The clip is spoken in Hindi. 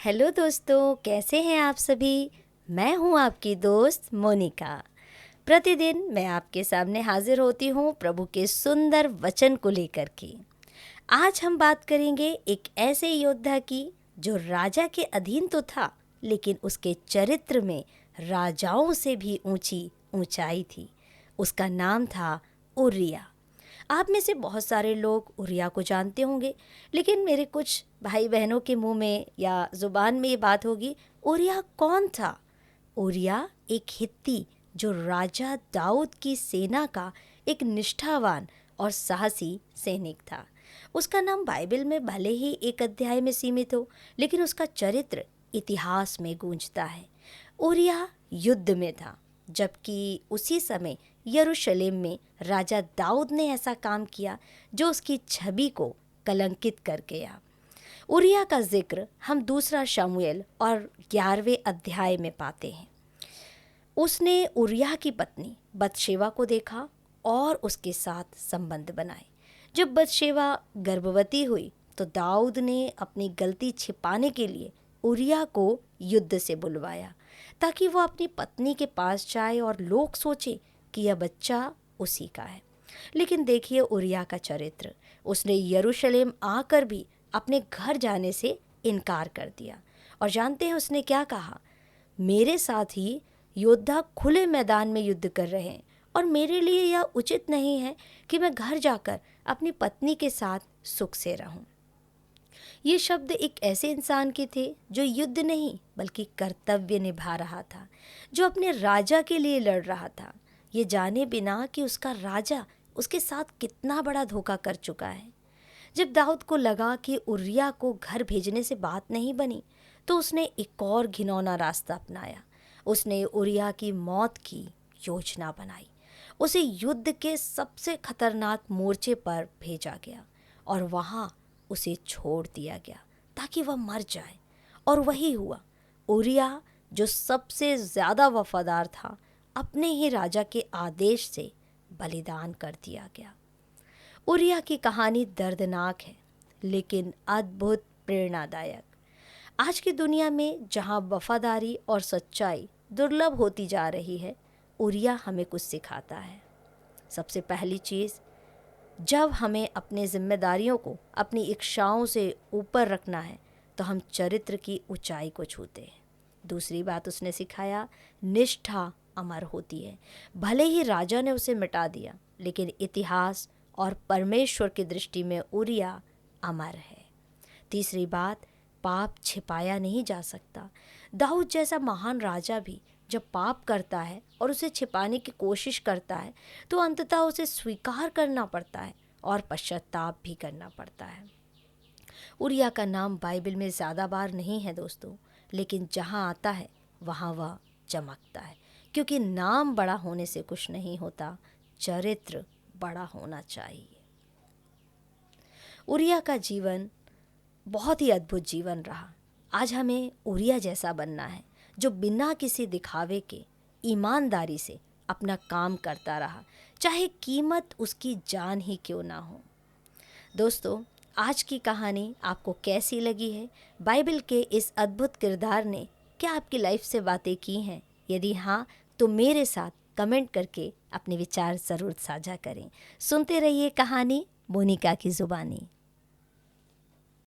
हेलो दोस्तों, कैसे हैं आप सभी। मैं हूं आपकी दोस्त मोनिका। प्रतिदिन मैं आपके सामने हाजिर होती हूं प्रभु के सुंदर वचन को लेकर के। आज हम बात करेंगे एक ऐसे योद्धा की जो राजा के अधीन तो था, लेकिन उसके चरित्र में राजाओं से भी ऊंची ऊंचाई थी। उसका नाम था उरिया। आप में से बहुत सारे लोग उरिया को जानते होंगे, लेकिन मेरे कुछ भाई बहनों के मुंह में या ज़ुबान में ये बात होगी, उरिया कौन था। उरिया एक हित्ती जो राजा दाऊद की सेना का एक निष्ठावान और साहसी सैनिक था। उसका नाम बाइबल में भले ही एक अध्याय में सीमित हो, लेकिन उसका चरित्र इतिहास में गूंजता है। उरिया युद्ध में था, जबकि उसी समय यरूशलेम में राजा दाऊद ने ऐसा काम किया जो उसकी छवि को कलंकित कर गया। उरिया का जिक्र हम दूसरा शमूएल और 11वें अध्याय में पाते हैं। उसने उरिया की पत्नी बतशेबा को देखा और उसके साथ संबंध बनाए। जब बतशेबा गर्भवती हुई तो दाऊद ने अपनी गलती छिपाने के लिए उरिया को युद्ध से बुलवाया, ताकि वो अपनी पत्नी के पास जाए और लोग सोचे कि यह बच्चा उसी का है। लेकिन देखिए उरिया का चरित्र, उसने यरूशलेम आकर भी अपने घर जाने से इनकार कर दिया। और जानते हैं उसने क्या कहा? मेरे साथ ही योद्धा खुले मैदान में युद्ध कर रहे हैं और मेरे लिए यह उचित नहीं है कि मैं घर जाकर अपनी पत्नी के साथ सुख से रहूं। ये शब्द एक ऐसे इंसान के थे जो युद्ध नहीं बल्कि कर्तव्य निभा रहा था, जो अपने राजा के लिए लड़ रहा था, ये जाने बिना कि उसका राजा उसके साथ कितना बड़ा धोखा कर चुका है। जब दाऊद को लगा कि उरिया को घर भेजने से बात नहीं बनी, तो उसने एक और घिनौना रास्ता अपनाया। उसने उरिया की मौत की योजना बनाई। उसे युद्ध के सबसे खतरनाक मोर्चे पर भेजा गया और वहाँ उसे छोड़ दिया गया ताकि वह मर जाए। और वही हुआ। उरिया, जो सबसे ज़्यादा वफादार था, अपने ही राजा के आदेश से बलिदान कर दिया गया। उरिया की कहानी दर्दनाक है, लेकिन अद्भुत प्रेरणादायक। आज की दुनिया में जहाँ वफादारी और सच्चाई दुर्लभ होती जा रही है, उरिया हमें कुछ सिखाता है। सबसे पहली चीज़, जब हमें अपने जिम्मेदारियों को अपनी इच्छाओं से ऊपर रखना है तो हम चरित्र की ऊंचाई को छूते हैं। दूसरी बात उसने सिखाया, निष्ठा अमर होती है। भले ही राजा ने उसे मिटा दिया, लेकिन इतिहास और परमेश्वर की दृष्टि में उरिया अमर है। तीसरी बात, पाप छिपाया नहीं जा सकता। दाऊद जैसा महान राजा भी जब पाप करता है और उसे छिपाने की कोशिश करता है, तो अंततः उसे स्वीकार करना पड़ता है और पश्चाताप भी करना पड़ता है। उरिया का नाम बाइबल में ज़्यादा बार नहीं है दोस्तों, लेकिन जहाँ आता है वहाँ वह चमकता है, क्योंकि नाम बड़ा होने से कुछ नहीं होता, चरित्र बड़ा होना चाहिए। उरिया का जीवन बहुत ही अद्भुत जीवन रहा। आज हमें उरिया जैसा बनना है, जो बिना किसी दिखावे के ईमानदारी से अपना काम करता रहा, चाहे कीमत उसकी जान ही क्यों ना हो। दोस्तों, आज की कहानी आपको कैसी लगी है? बाइबल के इस अद्भुत किरदार ने क्या आपकी लाइफ से बातें की हैं? यदि हाँ, तो मेरे साथ कमेंट करके अपने विचार ज़रूर साझा करें। सुनते रहिए कहानी मोनिका की ज़ुबानी।